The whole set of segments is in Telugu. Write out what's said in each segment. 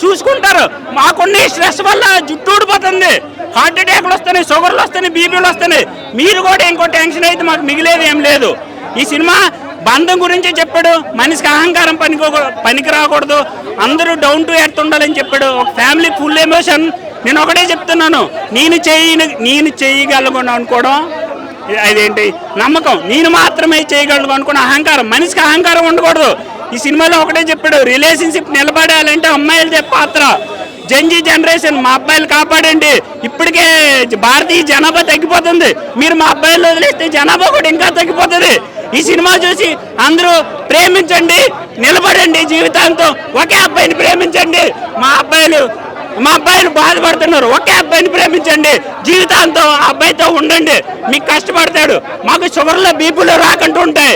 చూసుకుంటారు. మాకున్న స్ట్రెస్ వల్ల జుట్టు ఊడిపోతుంది, హార్ట్ అటాక్లు వస్తున్నాయి, షుగర్లు వస్తున్నాయి, బీపీలు వస్తున్నాయి. మీరు కూడా ఇంకో టెన్షన్ అయితే మాకు మిగిలేదు ఏం లేదు. ఈ సినిమా బంధం గురించి చెప్పాడు, మనిషికి అహంకారం పనికి రాకూడదు, అందరూ డౌన్ టు ఎర్త్ ఉండాలని చెప్పాడు. ఒక ఫ్యామిలీ ఫుల్ ఎమోషన్. నేను ఒకటే చెప్తున్నాను, నేను చేయగలను అనుకోవడం అదేంటి నమ్మకం, నేను మాత్రమే చేయగలను అనుకున్న అహంకారం, మనిషికి అహంకారం ఉండకూడదు. ఈ సినిమాలో ఒకటే చెప్పాడు, రిలేషన్షిప్ నిలబడాలంటే అమ్మాయిలదే పాత్ర. జంజీ జనరేషన్, మా అబ్బాయిలు కాపాడండి. ఇప్పటికే భారతీయ జనాభా తగ్గిపోతుంది, మీరు మా అబ్బాయిలు వదిలేస్తే జనాభా కూడా ఇంకా తగ్గిపోతుంది. ఈ సినిమా చూసి అందరూ ప్రేమించండి, నిలబడండి జీవితాంతం. ఒకే అబ్బాయిని ప్రేమించండి. మా అబ్బాయిలు బాధపడుతున్నారు, ఒకే అబ్బాయిని ప్రేమించండి, జీవితాంతం ఆ అబ్బాయితో ఉండండి. మీకు కష్టపడతాడు, మాకు షుగర్లో బీపీలో రాకుండా ఉంటాయి.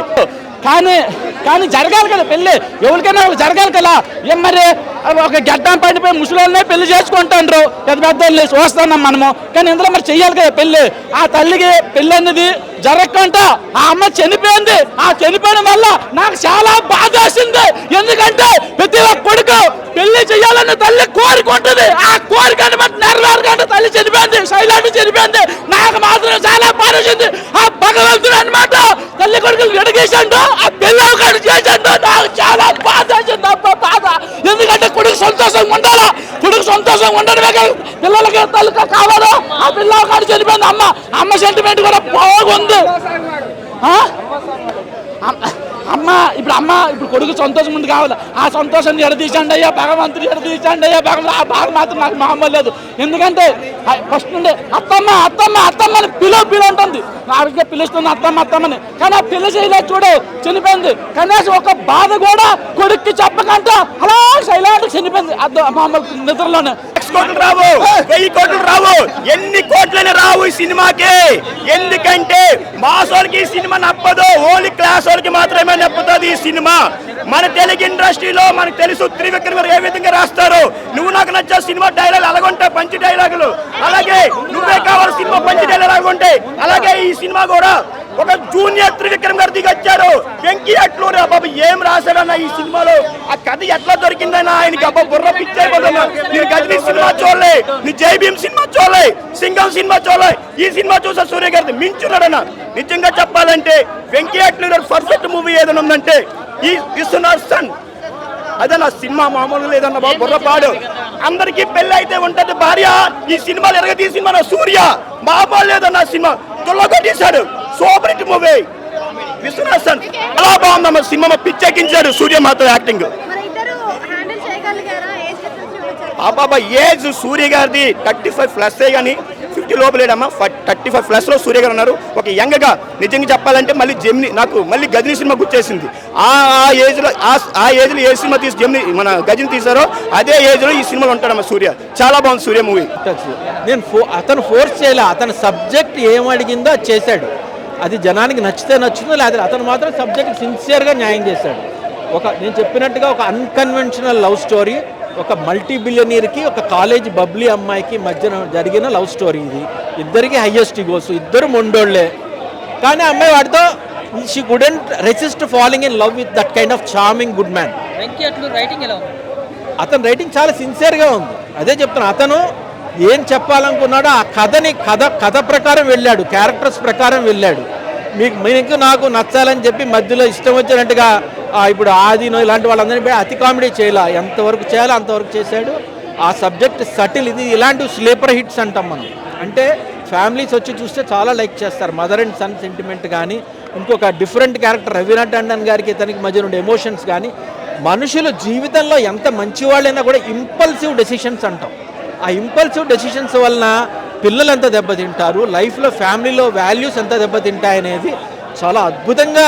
కానీ జరగాలి కదా పెళ్ళి, ఎవరికైనా జరగాలి కదా. ఏం మరి ఒక గడ్డం పడిపోయి ముసలినే పెళ్లి చేసుకుంటాండ్రు, పెద్ద పెద్దోళ్ళు చూస్తున్నాం మనము. కానీ ఇందులో మరి చెయ్యాలి కదా పెళ్ళి. ఆ తల్లికి పెళ్ళి అనేది జరగకుండా ఆ అమ్మ చనిపోయింది. ఆ చనిపోయిన వల్ల నాకు చాలా బాధ వేసింది. ఎందుకంటే ప్రతి ఒక్క కొడుకు పెళ్లి చేయాలని తల్లి కోరుకుంటుంది. ఆ కోరికని బట్టి నెరవేరకుండా తల్లి చనిపోయింది, శైలాన్ని చనిపోయింది. నాకు మాత్రం చాలా బాధ వచ్చింది. ఆ భగవంతుడు అనమాట తల్లి కొడుకులు విడగేసాడు, ఆ పెళ్లి అవకాశం చేశాడు. నాకు చాలా బాధ వచ్చింది, బాధ. ఎందుకంటే కొడుకు సంతోషంగా ఉండాలా, కొడుకు సంతోషంగా ఉండడమే కాదు, పిల్లలకి తల్లి కావాలా. ఆ పిల్ల అవకాశం చనిపోయింది. అమ్మ సెంటిమెంట్ కూడా బాగుంది. ఇప్పుడు కొడుకు సంతోషం ఉంది కావాలి. ఆ సంతోషాన్ని ఎడదీసండి అయ్యా భగవంతుడు, ఎడదీసండి అయ్యా భగవంతుడు. ఆ బాధ మాత్రం నాకు మామూలు లేదు. ఎందుకంటే ఫస్ట్ నుండి అత్తమ్మ అని పిలువ ఉంటుంది, ఆవిడగా పిలుస్తుంది అత్తమ్మని. కానీ ఆ పిల్ల చేయలేదు చూడు, చనిపోయింది. కనీసం ఒక బాధ కూడా కొడుక్కి చెప్పకంటే అలా శైలాంటి చనిపోయింది మామూలు నిద్రలోనే. రావు 1000 కోట్లు రావు, ఎన్ని కోట్లని రావు ఈ సినిమాకి. ఎందుకంటే మాసోళ్ళకి ఈ సినిమా నప్పదు, ఓన్లీ క్లాస్ వాళ్ళకి మాత్రమే నప్పుతుంది ఈ సినిమా. మన తెలుగు ఇండస్ట్రీలో మనకు తెలుసు త్రివిక్రమ్ గారు ఏ విధంగా రాస్తారు. నువ్వు నాకు నచ్చే సినిమా డైలాగ్ అలాగుంటాయి, పంచి డైలాగులు. అలాగే నువ్వే కావాలి సినిమా పంచి డైలాగ్ అలాగుంటాయి. అలాగే ఈ సినిమా కూడా ఒక జూనియర్ త్రివిక్రమ్ గారు దిగొచ్చారు. వెంకీ అట్లూరి బాబు ఏం రాశాడన్న ఈ సినిమాలో, ఆ కథ ఎట్లా దొరికిందన్న ఆయనకి అబ్బా బుర్ర పిచ్చైపోతున్నా. నేను గజనీ సినిమా చూడలే, నీ జై భీమ్ సినిమా చూడలే, సింగం సినిమా చూడలే, ఈ సినిమా చూసా సూర్య గారిది మించున్నాడన్న. నిజంగా చెప్పాలంటే వెంకీ అట్లూరి పర్ఫెక్ట్ మూవీ ఏదైనా ఉందంటే ఈ విశ్వనాథ్ సన్. అదే నా సినిమా మామూలుగా లేదన్న బాబు, బుర్రపాడు. అందరికీ పెళ్లి అయితే ఉంటది భార్య. ఈ సినిమాలు ఎరగతీ సినిమా సూర్య మామూలు లేదన్న సినిమా తొలగొట్టేశాడు. సూపర్ హిట్ మూవీ విశ్వనాథ్ సన్. అలా బాగుందమ్మ సినిమా, పిచ్చెక్కించాడు సూర్య మాత్రం యాక్టింగ్. బాబా ఏజ్ సూర్య గారిది 35+ కానీ 50 లోపలేడమ్మా. 35+ లో సూర్య గారు ఉన్నారు. ఒక యంగ్గా నిజంగా చెప్పాలంటే మళ్ళీ జెమిని, నాకు మళ్ళీ గజనీ సినిమా గుర్చేసింది. ఆ ఏజ్లో ఏ సినిమా తీసి జెమిని మన గజని తీసారో అదే ఏజ్లో ఈ సినిమాలో ఉంటాడమ్మా సూర్య. చాలా బాగుంది సూర్య మూవీ. అతను ఫోర్స్ చేయాలి, అతని సబ్జెక్ట్ ఏమడిగిందో అది చేశాడు. అది జనానికి నచ్చితే నచ్చుతుందో లేదా, అతను మాత్రం సబ్జెక్ట్ సిన్సియర్గా న్యాయం చేశాడు. నేను చెప్పినట్టుగా ఒక అన్కన్వెన్షనల్ లవ్ స్టోరీ, ఒక మల్టీ బిలియనీర్కి ఒక కాలేజీ బబ్లీ అమ్మాయికి మధ్యన జరిగిన లవ్ స్టోరీ. ఇది ఇద్దరికి హైయెస్ట్ ఈగోస్, ఇద్దరు మొండోళ్లే. కానీ అమ్మాయి వాడితో she couldn't resist falling in love with that kind of charming good man. అతని రైటింగ్ చాలా సిన్సియర్గా ఉంది. అదే చెప్తున్నాను, అతను ఏం చెప్పాలనుకున్నాడో ఆ కథ ప్రకారం వెళ్ళాడు, క్యారెక్టర్స్ ప్రకారం వెళ్ళాడు. మీకు నాకు నచ్చాలని చెప్పి మధ్యలో ఇష్టం వచ్చినట్టుగా ఇప్పుడు ఆదినో ఇలాంటి వాళ్ళందరినీ అతి కామెడీ చేయాల, ఎంతవరకు చేయాలో అంతవరకు చేశాడు. ఆ సబ్జెక్ట్ సటిల్. ఇది ఇలాంటి స్లీపర్ హిట్స్ అంటాం మనం. అంటే ఫ్యామిలీస్ వచ్చి చూస్తే చాలా లైక్ చేస్తారు. మదర్ అండ్ సన్ సెంటిమెంట్ కానీ, ఇంకొక డిఫరెంట్ క్యారెక్టర్ రవీనా టండన్ గారికి ఇతనికి మధ్య నుండి ఎమోషన్స్ కానీ, మనుషులు జీవితంలో ఎంత మంచివాళ్ళైనా కూడా ఇంపల్సివ్ డెసిషన్స్ అంటాం. ఆ ఇంపల్సివ్ డెసిషన్స్ వలన పిల్లలు ఎంత దెబ్బతింటారు, లైఫ్లో ఫ్యామిలీలో వాల్యూస్ ఎంత దెబ్బతింటాయనేది చాలా అద్భుతంగా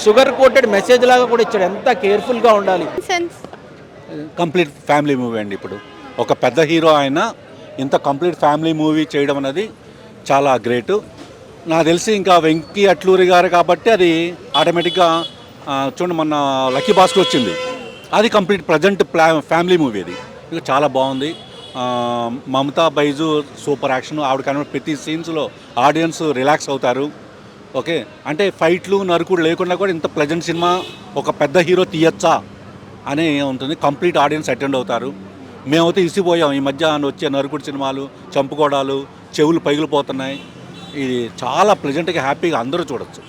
షుగర్ కోటెడ్ మెసేజ్ లాగా కూడా ఇచ్చాడు. ఎంత కేర్ఫుల్గా ఉండాలి. కంప్లీట్ ఫ్యామిలీ మూవీ అండి. ఇప్పుడు ఒక పెద్ద హీరో ఆయన ఇంత కంప్లీట్ ఫ్యామిలీ మూవీ చేయడం అనేది చాలా గ్రేటు. నాకు తెలిసి ఇంకా వెంకీ అట్లూరి గారు కాబట్టి అది ఆటోమేటిక్గా చూడండి, మొన్న లక్కీ భాస్కర్ వచ్చింది, అది కంప్లీట్ ప్రజెంట్ ఫ్యామిలీ మూవీ. అది ఇక చాలా బాగుంది. మమతా బైజు సూపర్ యాక్షన్, ఆవిడ కనుక ప్రతి సీన్స్లో ఆడియన్స్ రిలాక్స్ అవుతారు. ఓకే, అంటే ఫైట్లు నరుకుడు లేకుండా కూడా ఇంత ప్లెజెంట్ సినిమా ఒక పెద్ద హీరో తీయచ్చా అని ఉంటుంది. కంప్లీట్ ఆడియన్స్ అటెండ్ అవుతారు. మేమైతే ఇసిపోయాం. ఈ మధ్య వచ్చే నరుకుడు సినిమాలు, చంపుకోవడాలు, చెవులు పగిలిపోతున్నాయి. ఇది చాలా ప్లెజెంట్గా హ్యాపీగా అందరూ చూడొచ్చు.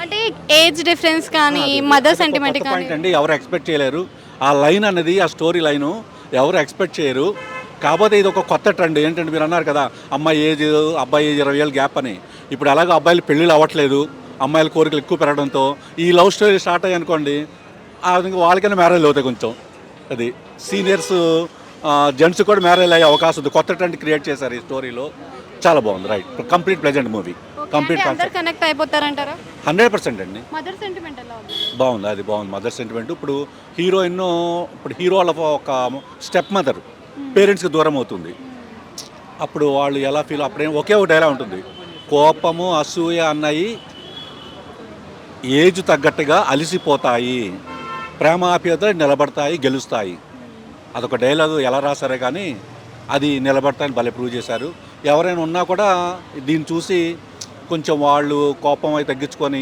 అంటే ఏజ్ డిఫరెన్స్ కానీ మదర్ సెంటిమెంట్ కానీ పాయింట్ అండి, ఎవరు ఎక్స్పెక్ట్ చేయలేరు. ఆ లైన్ అనేది, ఆ స్టోరీ లైను ఎవరు ఎక్స్పెక్ట్ చేయరు. కాకపోతే ఇది ఒక కొత్త ట్రెండ్. ఏంటంటే మీరు అన్నారు కదా, అమ్మాయి ఏజ్ అబ్బాయి ఏజ్ 20 ఏళ్ళ గ్యాప్ అని. ఇప్పుడు అలాగే అబ్బాయిలు పెళ్ళిళ్ళు అవ్వట్లేదు, అమ్మాయిల కోరికలు ఎక్కువ పెరగడంతో ఈ లవ్ స్టోరీ స్టార్ట్ అయ్యి అనుకోండి, ఆ విధంగా వాళ్ళకైనా మ్యారేజ్ అవుతాయి కొంచెం. అది సీనియర్స్ జెంట్స్ కూడా మ్యారేజ్ అయ్యే అవకాశం ఉంది. కొత్త ట్రెండ్ క్రియేట్ చేశారు ఈ స్టోరీలో. చాలా బాగుంది. Right, complete pleasant movie. Complete అందరు కనెక్ట్ అయిపోతారంటారా? 100% అండి. మదర్ సెంటిమెంట్ ఎలా ఉంది? బాగుంది, అది బాగుంది. Mother sentiment. ఇప్పుడు హీరోయిన్, ఇప్పుడు హీరో వాళ్ళ ఒక స్టెప్ మదర్ పేరెంట్స్కి దూరం అవుతుంది. అప్పుడు వాళ్ళు ఎలా ఫీల్, అప్పుడేం ఒకే ఒక డైలాగ్ ఉంటుంది, కోపము అసూయ అన్నవి ఏజ్ తగ్గట్టుగా అలిసిపోతాయి, ప్రేమాప్యతలు నిలబడతాయి, గెలుస్తాయి. అదొక డైలాగు ఎలా రాశారే కానీ అది నిలబడతాయని భలే ప్రూవ్ చేశారు. ఎవరైనా ఉన్నా కూడా దీన్ని చూసి కొంచెం వాళ్ళు కోపం అవి తగ్గించుకొని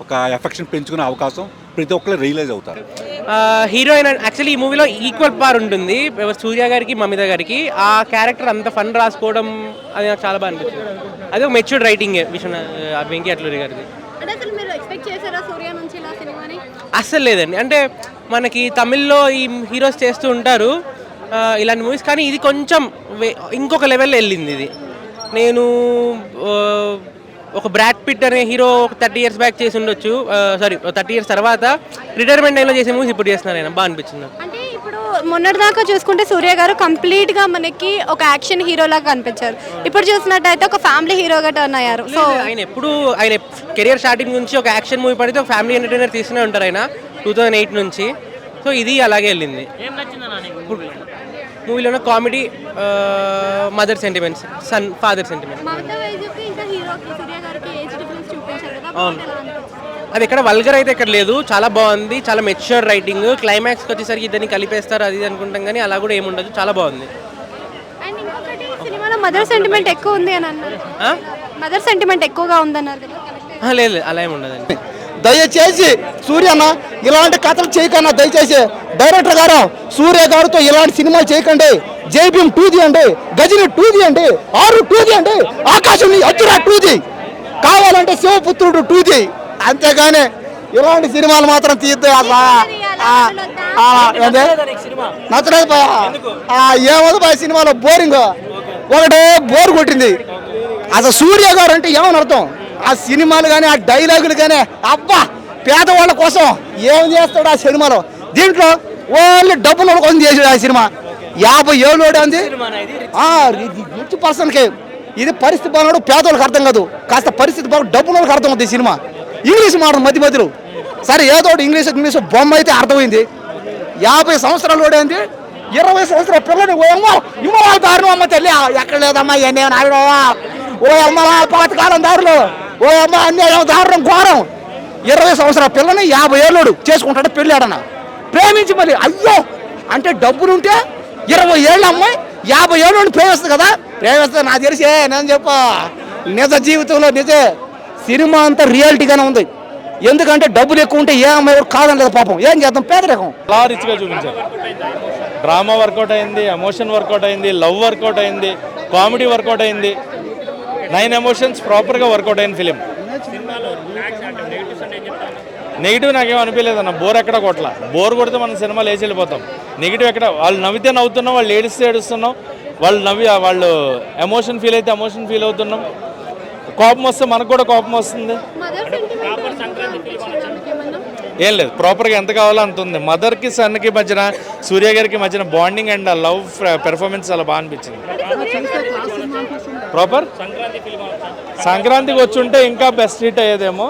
ఒక ఎఫెక్షన్ పెంచుకునే అవకాశం ప్రతి ఒక్కరు రియలైజ్ అవుతారు. హీరోయిన్ యాక్చువల్లీ ఈ మూవీలో ఈక్వల్ పార్ ఉంటుంది సూర్య గారికి, మమిత గారికి. ఆ క్యారెక్టర్ అంత ఫన్ రాసుకోవడం అది నాకు చాలా బాగా అనిపించింది. అది ఒక మెచ్యూర్డ్ రైటింగ్ వెంకీ అట్లూరి గారిది. అంటే అసలు మీరు ఎక్స్పెక్ట్ చేశారా సూర్య నుంచి ఇలా సినిమాని? అస్సలు లేదండి. అంటే మనకి తమిళ్లో ఈ హీరోస్ చేస్తూ ఉంటారు ఇలాంటి మూవీస్, కానీ ఇది కొంచెం ఇంకొక లెవెల్లో వెళ్ళింది. ఇది నేను ఒక బ్రాడ్ పిట్ అనే హీరో ఒక 30 years బ్యాక్ చేసి ఉండొచ్చు, 30 years తర్వాత రిటైర్మెంట్ టైంలో చేసే మూవీస్ ఇప్పుడు చేస్తున్నారు. ఆయన బాగా అనిపించింది. అంటే ఇప్పుడు మొన్నటిదాకా చూసుకుంటే సూర్య గారు కంప్లీట్గా మనకి ఒక యాక్షన్ హీరోలాగా కనిపించారు. ఇప్పుడు చూసినట్టయితే ఒక ఫ్యామిలీ హీరోగా టర్న్ అయ్యారు. సో ఆయన కెరియర్ స్టార్టింగ్ నుంచి ఒక యాక్షన్ మూవీ పడితే ఒక ఫ్యామిలీ ఎంటర్టైనర్ తీస్తూనే ఉంటారు ఆయన 2008 నుంచి. సో ఇది అలాగే వెళ్ళింది. మూవీలోనే comedy, mother sentiments, son father sentiment. అది ఎక్కడ వల్గర్ అయితే ఎక్కడ లేదు, చాలా బాగుంది. చాలా మెచ్యూర్ రైటింగ్. క్లైమాక్స్కి వచ్చేసరికి ఇద్దరిని కలిపేస్తారు అది అనుకుంటాం, కానీ అలా కూడా ఏముండదు. చాలా బాగుంది. సినిమాలో మదర్ సెంటిమెంట్ ఎక్కువ ఉంది అని అన్నారు. మదర్ సెంటిమెంట్ ఎక్కువగా ఉందన్నారు. లేదు, అలా ఏమి ఉండదండి. దయచేసి సూర్యన్న ఇలాంటి కథలు చేయకన్నా, దయచేసి డైరెక్టర్ గారు సూర్య గారితో ఇలాంటి సినిమాలు చేయకండి. జై భీమ్ 2 తీయండి, గజని 2 తీయండి, 6 2 తీయండి, ఆకాశం అర్జున 2 తీ, కావాలంటే శివపుత్రుడు 2 తీ. అంతేగాని ఇలాంటి సినిమాలు మాత్రం తీద్దు. నచ్చలేదు పోయా, ఏమవుతుంది పోయా సినిమాలో బోరింగ్. ఒకటే బోర్ కొట్టింది. అసలు సూర్య గారు అంటే ఏమని అర్థం? ఆ సినిమాలు కానీ, ఆ డైలాగులు కానీ, అబ్బా పేదవాళ్ళ కోసం ఏం చేస్తాడు ఆ సినిమాలో. దీంట్లో ఓన్లీ డబ్బుల కోసం చేసాడు ఆ సినిమా. 50 ఏళ్ళు అంది రిచ్ పర్సన్కి. ఇది పరిస్థితి బాగున్నాడు, పేదవాళ్ళకి అర్థం కాదు. కాస్త పరిస్థితి బాగు డబ్బుల వాళ్ళకి అర్థం అవుతుంది. సినిమా ఇంగ్లీష్ మాట మధ్య మధ్యలో సరే ఏదో ఇంగ్లీష్ బొమ్మ అయితే అర్థమైంది. 50 సంవత్సరాలు ఓడేంది, 20 సంవత్సరాల పిల్లని ఇమ్మో దారుణం అమ్మ తల్లి ఎక్కడ లేదమ్మా ఇవన్నీ నాయుడు. ఓ అమ్మ పాతకాలం దారులు, ఓ అమ్మ అన్యాయం దారుణం ఘోరం. 20 సంవత్సరాల పిల్లని 50 ఏళ్ళోడు చేసుకుంటాడు పెళ్ళాడన్న ప్రేమించి. మళ్ళీ అయ్యో అంటే డబ్బులుంటే 20 ఏళ్ళ అమ్మాయి 50 ఏళ్ళోడిని ప్రేమిస్తుంది కదా. ప్రేమిస్తుంది నాకు తెలిసే, నేను చెప్ప నిజ జీవితంలో నిజే. సినిమా అంతా రియాలిటీగానే ఉంది. ఎందుకంటే డబ్బులు ఎక్కువ ఉంటే ఏ అమ్మాయి కూడా కాదని లేదు పాపం. ఏం చేద్దాం, పేదరికం. చాలా రిచ్గా చూపించారు. డ్రామా వర్కౌట్ అయింది, ఎమోషన్ వర్కౌట్ అయింది, లవ్ వర్కౌట్ అయింది, కామెడీ వర్కౌట్ అయింది. 9 ఎమోషన్స్ ప్రాపర్గా వర్కౌట్ అయిన ఫిలిం. నెగిటివ్ నాకేం అనిపించలేదు అన్న. బోర్ ఎక్కడ కొట్ల. బోర్ కొడితే మనం సినిమాలు వేసి వెళ్ళిపోతాం. నెగిటివ్ ఎక్కడ, వాళ్ళు నవ్వితే నవ్వుతున్నాం, వాళ్ళు ఏడిస్తే ఏడుస్తున్నాం, వాళ్ళు ఎమోషన్ ఫీల్ అయితే ఎమోషన్ ఫీల్ అవుతున్నాం. కోపం వస్తే మనకు కూడా కోపం వస్తుంది. ఏం లేదు, ప్రాపర్గా ఎంత కావాలో అంత ఉంది. మదర్కి సన్కి మధ్యన, సూర్య గారికి మధ్యన బాండింగ్ అండ్ లవ్ పెర్ఫార్మెన్స్ చాలా బాగా అనిపించింది. ప్రాపర్ సంక్రాంతికి వచ్చి ఉంటే ఇంకా బెస్ట్ హిట్ అయ్యేదేమో.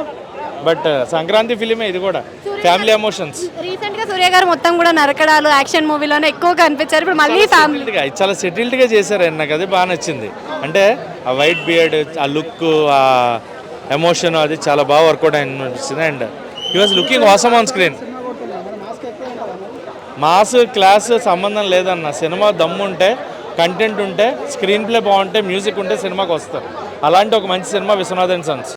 బట్ సంక్రాంతి ఫిలిమే ఇది కూడా, ఫ్యామిలీ ఎమోషన్స్. రీసెంట్ గా సూర్య గారు మొత్తం కూడా నరకడాలు యాక్షన్ మూవీలోనే ఎక్కువ కనిపించారు. ఇప్పుడు మళ్ళీ ఫ్యామిలీగా చాలా సెటిల్డ్గా చేశారు. నాకు అది బాగా నచ్చింది. అంటే ఆ వైట్ బియర్డ్, ఆ లుక్, ఆ ఎమోషన్ అది చాలా బాగా వర్కౌట్ అనిపించింది. And he was looking awesome on screen. Mass class సంబంధం లేదన్న. సినిమా దమ్ము ఉంటే, కంటెంట్ ఉంటే, స్క్రీన్ ప్లే బాగుంటే, మ్యూజిక్ ఉంటే సినిమాకి వస్తారు. అలాంటి ఒక మంచి సినిమా విశ్వనాథ్ అండ్ సన్స్.